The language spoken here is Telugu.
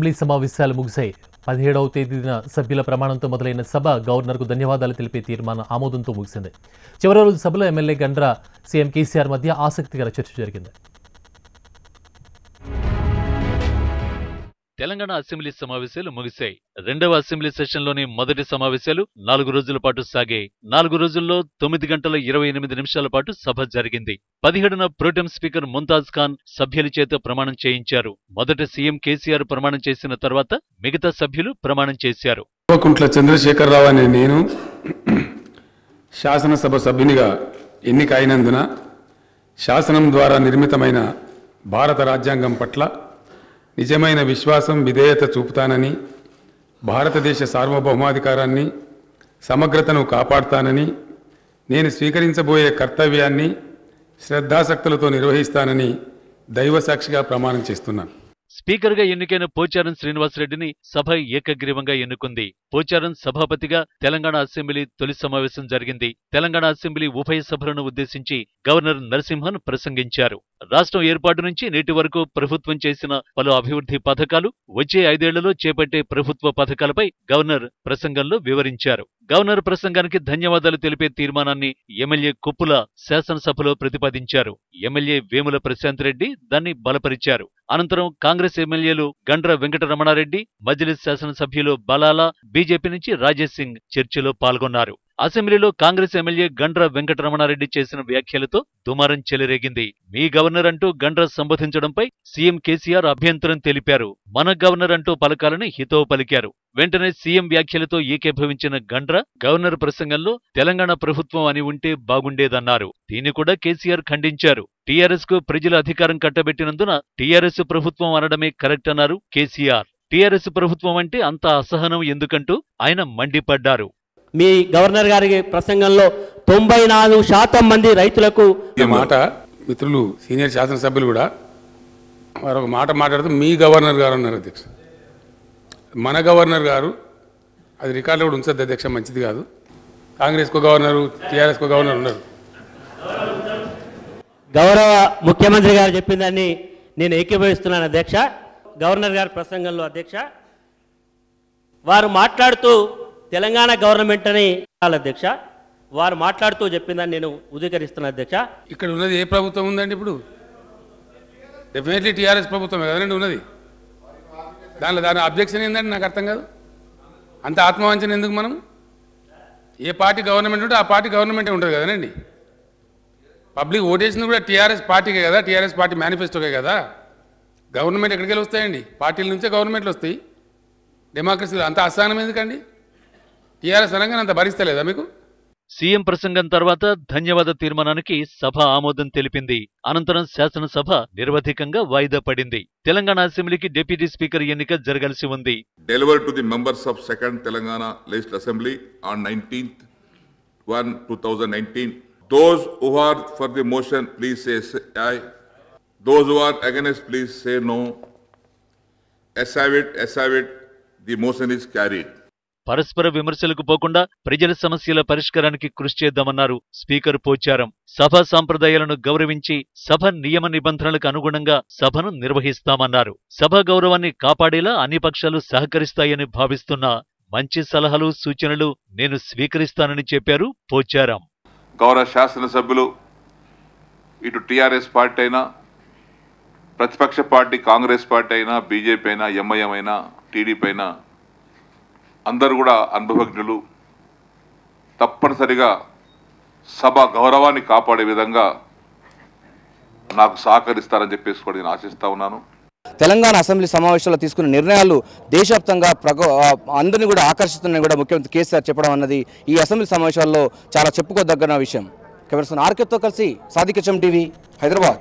అసెంబ్లీ సమావేశాలు ముగిశాయి. 17వ తేదీన సభ్యుల ప్రమాణంతో మొదలైన సభ గవర్నర్కు ధన్యవాదాలు తెలిపే తీర్మానం ఆమోదంతో ముగిసింది. చివరి రోజు సభలో ఎమ్మెల్యే గండ్ర, సీఎం కేసీఆర్ మధ్య ఆసక్తికర చర్చ జరిగింది. తెలంగాణ అసెంబ్లీ సమావేశాలు ముగిశాయి. రెండవ అసెంబ్లీ సెషన్లోని మొదటి సమావేశాలు 4 రోజుల పాటు సాగాయి. 4 రోజుల్లో 9 గంటల 28 నిమిషాల పాటు సభ జరిగింది. 17న ప్రోటెం స్పీకర్ ముంతాజ్ ఖాన్ సభ్యుల చేత ప్రమాణం చేయించారు. మొదట సీఎం కేసీఆర్ ప్రమాణం చేసిన తర్వాత మిగతా సభ్యులు ప్రమాణం చేశారు. కుంట్ల చంద్రశేఖరరావు అనే నేను శాసనసభ సభ్యునిగా ఎన్నిక అయినందున శాసనం ద్వారా నిర్మితమైన భారత రాజ్యాంగం పట్ల నిజమైన విశ్వాసం, విధేయత చూపుతానని, భారతదేశ సార్వభౌమాధికారాన్ని, సమగ్రతను కాపాడుతానని, నేను స్వీకరించబోయే కర్తవ్యాన్ని శ్రద్ధాసక్తులతో నిర్వహిస్తానని దైవసాక్షిగా ప్రమాణం చేస్తున్నాను. స్పీకర్గా ఎన్నికైన పోచారం శ్రీనివాసరెడ్డిని సభ ఏకగ్రీవంగా ఎన్నుకుంది. పోచారం సభాపతిగా తెలంగాణ అసెంబ్లీ తొలి సమావేశం జరిగింది. తెలంగాణ అసెంబ్లీ ఉభయ సభలను ఉద్దేశించి గవర్నర్ నరసింహన్ ప్రసంగించారు. రాష్ట్రం ఏర్పాటు నుంచి నేటి వరకు ప్రభుత్వం చేసిన పలు అభివృద్ధి పథకాలు, వచ్చే 5 ఏళ్లలో చేపట్టే ప్రభుత్వ పథకాలపై గవర్నర్ ప్రసంగంలో వివరించారు. గవర్నర్ ప్రసంగానికి ధన్యవాదాలు తెలిపే తీర్మానాన్ని ఎమ్మెల్యే కుప్పుల శాసనసభలో ప్రతిపాదించారు. ఎమ్మెల్యే వేముల ప్రశాంత్ రెడ్డి దాన్ని బలపరిచారు. అనంతరం కాంగ్రెస్ ఎమ్మెల్యేలు గండ్ర వెంకటరమణారెడ్డి, మజ్లిస్ శాసనసభ్యులు బలాలా, బీజేపీ నుంచి రాజేష్ సింగ్ చర్చలో పాల్గొన్నారు. అసెంబ్లీలో కాంగ్రెస్ ఎమ్మెల్యే గండ్ర వెంకటరమణారెడ్డి చేసిన వ్యాఖ్యలతో దుమారం చెలరేగింది. మీ గవర్నర్ అంటూ గండ్ర సంబోధించడంపై సీఎం కేసీఆర్ అభ్యంతరం తెలిపారు. మన గవర్నర్ అంటూ పలకాలని హితవు పలికారు. వెంటనే సీఎం వ్యాఖ్యలతో ఏకీభవించిన గండ్ర గవర్నర్ ప్రసంగంలో తెలంగాణ ప్రభుత్వం అని ఉంటే బాగుండేదన్నారు. దీన్ని కూడా కేసీఆర్ ఖండించారు. టీఆర్ఎస్ కు ప్రజల అధికారం కట్టబెట్టినందున టీఆర్ఎస్ ప్రభుత్వం అనడమే కరెక్ట్ అన్నారు కేసీఆర్. టీఆర్ఎస్ ప్రభుత్వం అంటే అంత అసహనం ఎందుకంటూ ఆయన మండిపడ్డారు. మీ గవర్నర్ గారి ప్రసంగంలో 94% మంది రైతులకు ఈ మాట మిత్రులు సీనియర్ శాసనసభ్యులు కూడా వారు ఒక మాట మాట్లాడుతూ మీ గవర్నర్ గారు అన్నారు అధ్యక్ష. మన గవర్నర్ గారు అది రికార్డులో కూడా ఉంచద్దు అధ్యక్ష, మంచిది కాదు. కాంగ్రెస్కు గవర్నరు, టీఆర్ఎస్కు గవర్నర్ ఉన్నారు. గౌరవ ముఖ్యమంత్రి గారు చెప్పిందాన్ని నేను ఏకీభవిస్తున్నాను అధ్యక్ష. గవర్నర్ గారి ప్రసంగంలో అధ్యక్ష వారు మాట్లాడుతూ తెలంగాణ గవర్నమెంట్ అని అధ్యక్ష వారు మాట్లాడుతూ చెప్పిందని నేను ఉదీకరిస్తున్నాను అధ్యక్ష. ఇక్కడ ఉన్నది ఏ ప్రభుత్వం ఉందండి? ఇప్పుడు డెఫినెట్లీ టీఆర్ఎస్ ప్రభుత్వమే కదండి ఉన్నది. దాని అబ్జెక్షన్ ఏంటంటే నాకు అర్థం కాదు. అంత ఆత్మవంచన ఎందుకు? మనం ఏ పార్టీ గవర్నమెంట్ ఉంటే ఆ పార్టీ గవర్నమెంటే ఉంటుంది కదండి. పబ్లిక్ ఓటేసింది కూడా టీఆర్ఎస్ పార్టీకే కదా, టీఆర్ఎస్ పార్టీ మేనిఫెస్టోకే కదా. గవర్నమెంట్ ఎక్కడికి వెళ్ళి వస్తాయండి? పార్టీల నుంచే గవర్నమెంట్లు వస్తాయి. డెమోక్రసీలో అంత అసహనం ఎందుకండి? టీఆర్ఎస్ అనగానే అంత భరిస్తలేదా మీకు? సీఎం ప్రసంగం తర్వాత ధన్యవాద తీర్మానానికి సభ ఆమోదం తెలిపింది. అనంతరం శాసనసభ నిరవధికంగా వాయిదా పడింది. తెలంగాణ అసెంబ్లీకి డిప్యూటీ స్పీకర్ ఎన్నిక జరగాల్సి ఉంది. Deliver to the members of second Telangana legislative assembly on 19/1/2019. Those who are for the motion, please say aye. Those who are against, please say no. As have it. The motion is carried. పరస్పర విమర్శలకు పోకుండా ప్రజల సమస్యల పరిష్కారానికి కృషి చేద్దామన్నారు స్పీకర్ పోచారం. సభా సాంప్రదాయాలను గౌరవించి సభ నియమ నిబంధనలకు అనుగుణంగా సభను నిర్వహిస్తామన్నారు. సభ గౌరవాన్ని కాపాడేలా అన్ని పక్షాలు సహకరిస్తాయని భావిస్తున్నా మంచి సలహాలు, సూచనలు నేను స్వీకరిస్తానని చెప్పారు పోచారం. గౌరవ శాసనసభ్యులు ఇటు టీఆర్ఎస్ పార్టీ అయినా, ప్రతిపక్ష పార్టీ కాంగ్రెస్ పార్టీ అయినా, బీజేపీ అయినా, ఎంఐఎం అయినా, టీడీపీ అయినా అందరూ కూడా అనుభవజ్ఞులు. తప్పనిసరిగా సభ గౌరవాన్ని కాపాడే విధంగా నాకు సహకరిస్తారని చెప్పేసి కూడా నేను ఆశిస్తా ఉన్నాను. తెలంగాణ అసెంబ్లీ సమావేశాల్లో తీసుకున్న నిర్ణయాలు దేశవ్యాప్తంగా అందరినీ కూడా ఆకర్షిస్తున్నాయని కూడా ముఖ్యమంత్రి కేసీఆర్ చెప్పడం అన్నది ఈ అసెంబ్లీ సమావేశాల్లో చాలా చెప్పుకోదగ్గన విషయం. కెమెరాస్ ఆర్కేతో కలిసి సాదిక్ హెచ్ఎం టీవీ, హైదరాబాద్.